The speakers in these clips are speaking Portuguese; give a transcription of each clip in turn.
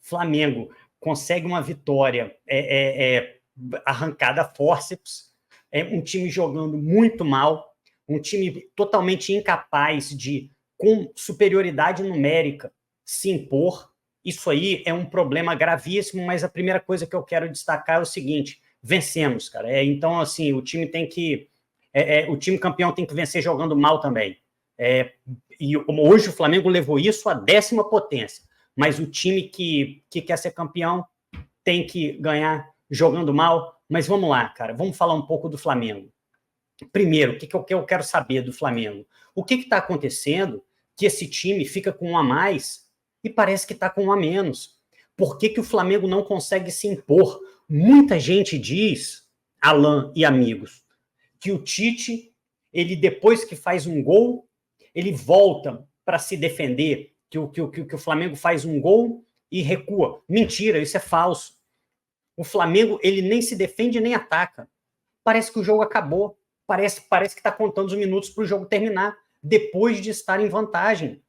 Flamengo consegue uma vitória arrancada a fórceps, um time jogando muito mal, um time totalmente incapaz de, com superioridade numérica, se impor. Isso aí é um problema gravíssimo, mas a primeira coisa que eu quero destacar é o seguinte: vencemos, cara. Então, assim, o time tem que... o time campeão tem que vencer jogando mal também. E hoje o Flamengo levou isso à 10ª potência, mas o time que quer ser campeão tem que ganhar jogando mal. Mas vamos lá, cara, vamos falar um pouco do Flamengo. Primeiro, o que eu quero saber do Flamengo? O que está acontecendo que esse time fica com um a mais e parece que está com um a menos? Por que o Flamengo não consegue se impor? Muita gente diz, Alan e amigos, que o Tite, ele depois que faz um gol, ele volta para se defender, que o Flamengo faz um gol e recua. Mentira, isso é falso. O Flamengo, ele nem se defende nem ataca. Parece que o jogo acabou. Parece que está contando os minutos para o jogo terminar, depois de estar em vantagem.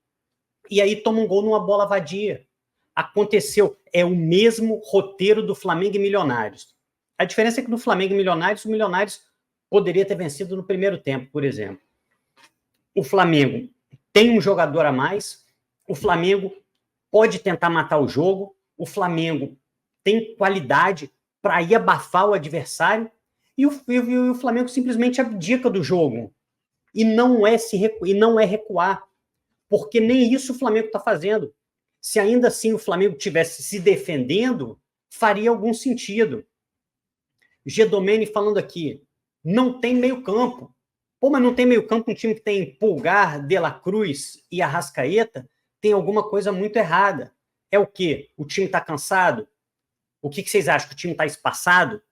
E aí toma um gol numa bola vadia. Aconteceu. É o mesmo roteiro do Flamengo e Milionários. A diferença é que no Flamengo e Milionários, o Milionários poderia ter vencido no primeiro tempo, por exemplo. O Flamengo tem um jogador a mais, o Flamengo pode tentar matar o jogo, o Flamengo tem qualidade para ir abafar o adversário, e o Flamengo simplesmente abdica do jogo. E não é recuar, porque nem isso o Flamengo está fazendo. Se ainda assim o Flamengo tivesse se defendendo, faria algum sentido. Gedomene falando aqui, não tem meio campo. Pô, mas não tem meio campo um time que tem Pulgar, De La Cruz e Arrascaeta? Tem alguma coisa muito errada. É o quê? O time está cansado? O que vocês acham? Que o time está espaçado?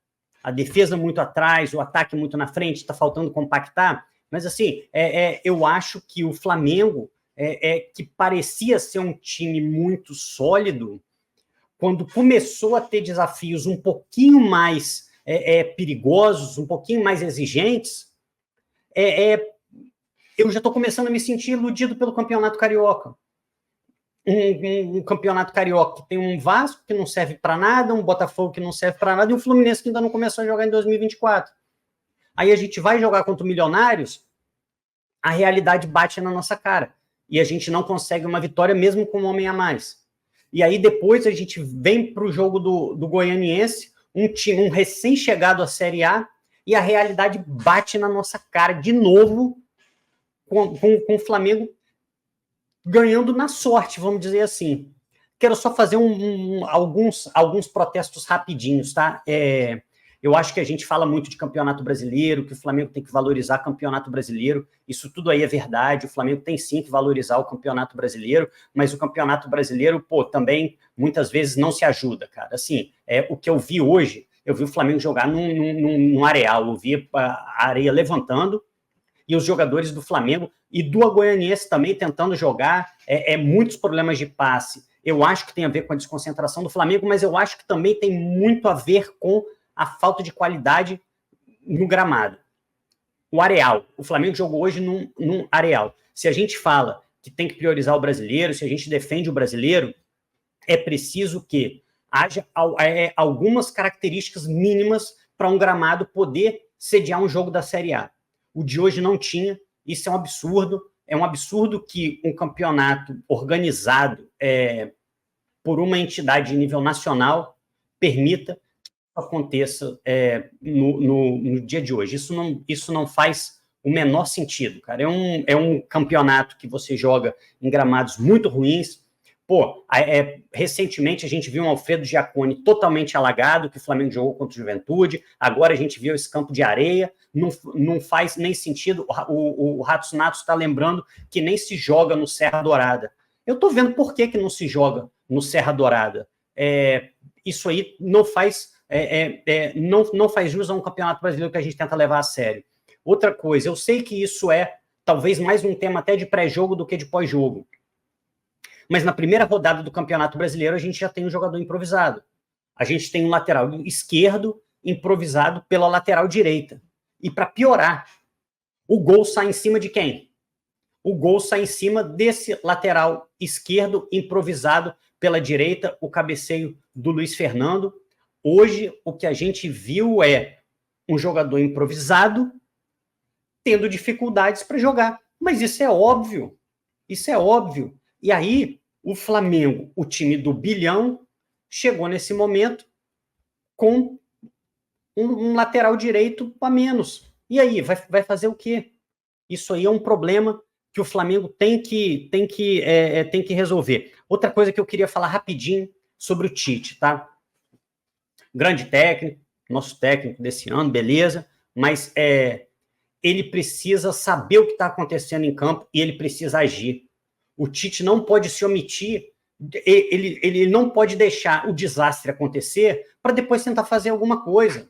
A defesa muito atrás, o ataque muito na frente, está faltando compactar? Mas, assim, eu acho que o Flamengo, que parecia ser um time muito sólido, quando começou a ter desafios um pouquinho mais perigosos, um pouquinho mais exigentes, eu já estou começando a me sentir iludido pelo Campeonato Carioca. Um Campeonato Carioca que tem um Vasco que não serve para nada, um Botafogo que não serve para nada e um Fluminense que ainda não começou a jogar em 2024. Aí a gente vai jogar contra o Milionários, a realidade bate na nossa cara e a gente não consegue uma vitória mesmo com um homem a mais. E aí depois a gente vem para o jogo do Goianiense, um recém-chegado à Série A, e a realidade bate na nossa cara de novo com o Flamengo ganhando na sorte, vamos dizer assim. Quero só fazer alguns protestos rapidinhos, tá? Eu acho que a gente fala muito de Campeonato Brasileiro, que o Flamengo tem que valorizar o Campeonato Brasileiro. Isso tudo aí é verdade, o Flamengo tem sim que valorizar o Campeonato Brasileiro, mas o Campeonato Brasileiro, também, muitas vezes não se ajuda, cara. Assim, o que eu vi hoje, eu vi o Flamengo jogar num areal, eu vi a areia levantando, e os jogadores do Flamengo e do Goianiense também tentando jogar, muitos problemas de passe. Eu acho que tem a ver com a desconcentração do Flamengo, mas eu acho que também tem muito a ver com a falta de qualidade no gramado. O areal. O Flamengo jogou hoje num areal. Se a gente fala que tem que priorizar o brasileiro, se a gente defende o brasileiro, é preciso que haja algumas características mínimas para um gramado poder sediar um jogo da Série A. O de hoje não tinha, isso é um absurdo. É um absurdo que um campeonato organizado por uma entidade de nível nacional permita que isso aconteça no dia de hoje. Isso não faz o menor sentido, cara. É um campeonato que você joga em gramados muito ruins. Recentemente a gente viu um Alfredo Giacone totalmente alagado, que o Flamengo jogou contra o Juventude. Agora a gente viu esse campo de areia. Não faz nem sentido. O Ratos Natos está lembrando que nem se joga no Serra Dourada. Eu estou vendo por que não se joga no Serra Dourada. Isso aí não faz jus a um campeonato brasileiro que a gente tenta levar a sério. Outra coisa, eu sei que isso talvez mais um tema até de pré-jogo do que de pós-jogo. Mas na primeira rodada do Campeonato Brasileiro a gente já tem um jogador improvisado. A gente tem um lateral esquerdo improvisado pela lateral direita. E para piorar, o gol sai em cima de quem? O gol sai em cima desse lateral esquerdo improvisado pela direita, o cabeceio do Luiz Fernando. Hoje, o que a gente viu é um jogador improvisado tendo dificuldades para jogar. Mas isso é óbvio. Isso é óbvio. E aí, o Flamengo, o time do bilhão, chegou nesse momento com um lateral direito a menos. E aí, vai fazer o quê? Isso aí é um problema que o Flamengo tem que resolver. Outra coisa que eu queria falar rapidinho sobre o Tite, tá? Grande técnico, nosso técnico desse ano, beleza, mas ele precisa saber o que está acontecendo em campo e ele precisa agir. O Tite não pode se omitir, ele não pode deixar o desastre acontecer para depois tentar fazer alguma coisa.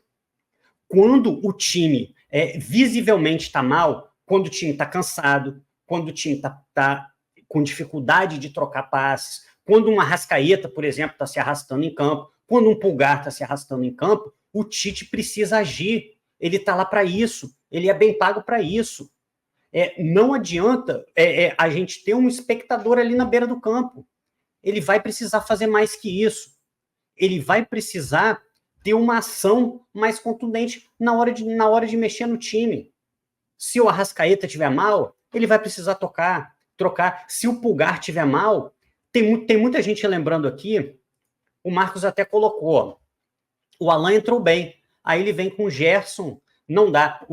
Quando o time visivelmente está mal, quando o time está cansado, quando o time está com dificuldade de trocar passes, quando uma Arrascaeta, por exemplo, está se arrastando em campo, quando um Pulgar está se arrastando em campo, o Tite precisa agir. Ele está lá para isso, ele é bem pago para isso. Não adianta a gente ter um espectador ali na beira do campo. Ele vai precisar fazer mais que isso. Ele vai precisar ter uma ação mais contundente na hora de mexer no time. Se o Arrascaeta estiver mal, ele vai precisar trocar. Se o Pulgar estiver mal, tem muita gente lembrando aqui, o Marcos até colocou, o Alan entrou bem, aí ele vem com o Gerson, não dá.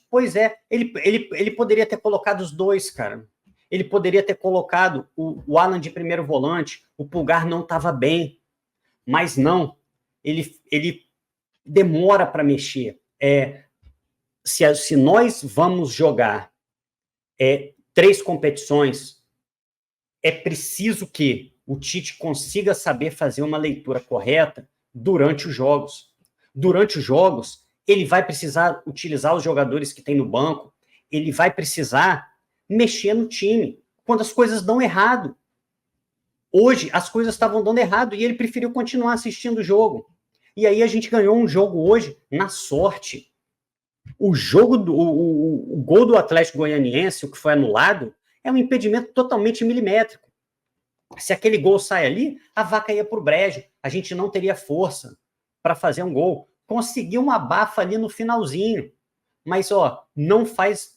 Pois é, ele poderia ter colocado os dois, cara. Ele poderia ter colocado o Alan de primeiro volante, o Pulgar não estava bem, mas não, ele demora para mexer. Se nós vamos jogar 3 competições, é preciso que o Tite consiga saber fazer uma leitura correta durante os jogos. Durante os jogos, ele vai precisar utilizar os jogadores que tem no banco, ele vai precisar mexer no time quando as coisas dão errado. Hoje, as coisas estavam dando errado e ele preferiu continuar assistindo o jogo. E aí a gente ganhou um jogo hoje na sorte. O gol do Atlético Goianiense, o que foi anulado, é um impedimento totalmente milimétrico. Se aquele gol sai ali, a vaca ia para o brejo. A gente não teria força para fazer um gol. Conseguiu uma abafa ali no finalzinho. Mas, não faz...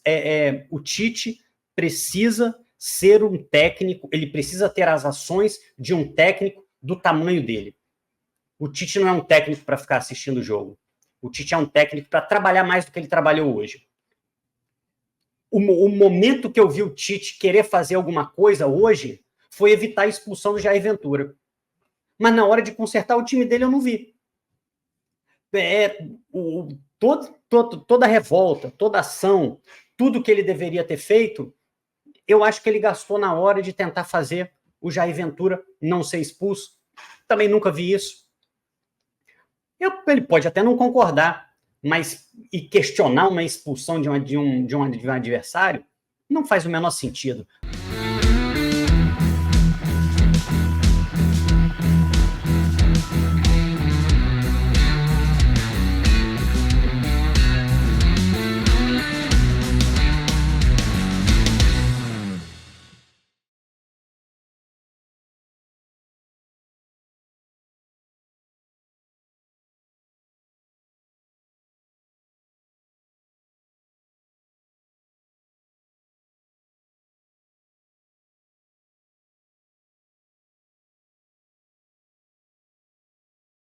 o Tite precisa ser um técnico, ele precisa ter as ações de um técnico do tamanho dele. O Tite não é um técnico para ficar assistindo o jogo. O Tite é um técnico para trabalhar mais do que ele trabalhou hoje. O momento que eu vi o Tite querer fazer alguma coisa hoje foi evitar a expulsão do Jair Ventura. Mas na hora de consertar o time dele eu não vi. Toda a revolta, toda a ação, tudo que ele deveria ter feito, eu acho que ele gastou na hora de tentar fazer o Jair Ventura não ser expulso. Também nunca vi isso. Ele pode até não concordar, mas e questionar uma expulsão de um adversário não faz o menor sentido.